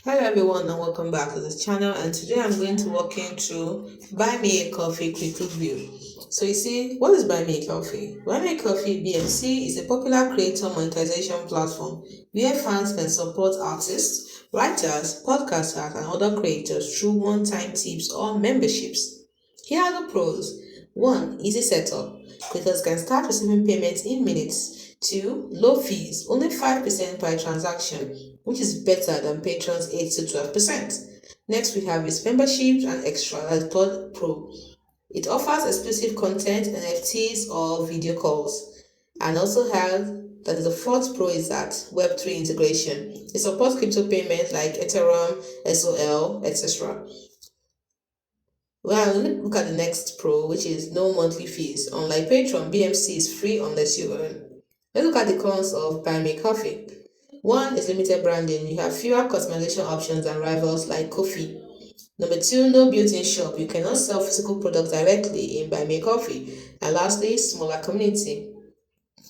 Hello everyone and welcome back to this channel, and today I'm going to walk you through Buy Me a Coffee quick review. So you see, what is Buy Me a Coffee? Buy Me a Coffee BMC is a popular creator monetization platform where fans can support artists, writers, podcasters and other creators through one-time tips or memberships. Here are the pros. 1. Easy setup. Creators can start receiving payments in minutes. 2. Low fees, only 5% per transaction, which is better than patrons' 8 to 12%. Next, we have is memberships and extra, as third pro. It offers exclusive content, NFTs, or video calls. And also has that is the fourth pro is that Web3 integration. It supports crypto payments like Ethereum, SOL, etc. Well, look at the next pro, which is no monthly fees. Unlike Patreon, BMC is free unless you earn. Let's look at the cons of Buy Me Coffee. One is limited branding. You have fewer customization options than rivals like Coffee. Number two, no built-in shop. You cannot sell physical products directly in Buy Me Coffee. And lastly, smaller community.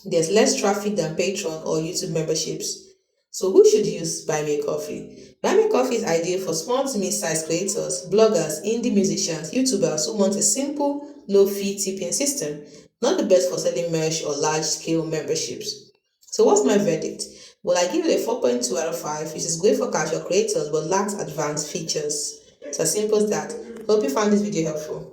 There's less traffic than Patreon or YouTube memberships. So who should use Buy Me Coffee? Buy Me Coffee is ideal for small to mid-sized creators, bloggers, indie musicians, YouTubers who want a simple, low-fee tipping system. Not the best for selling merch or large-scale memberships. So what's my verdict? Well, I give it a 4.2 out of 5, which is great for casual creators but lacks advanced features. It's as simple as that. Hope you found this video helpful.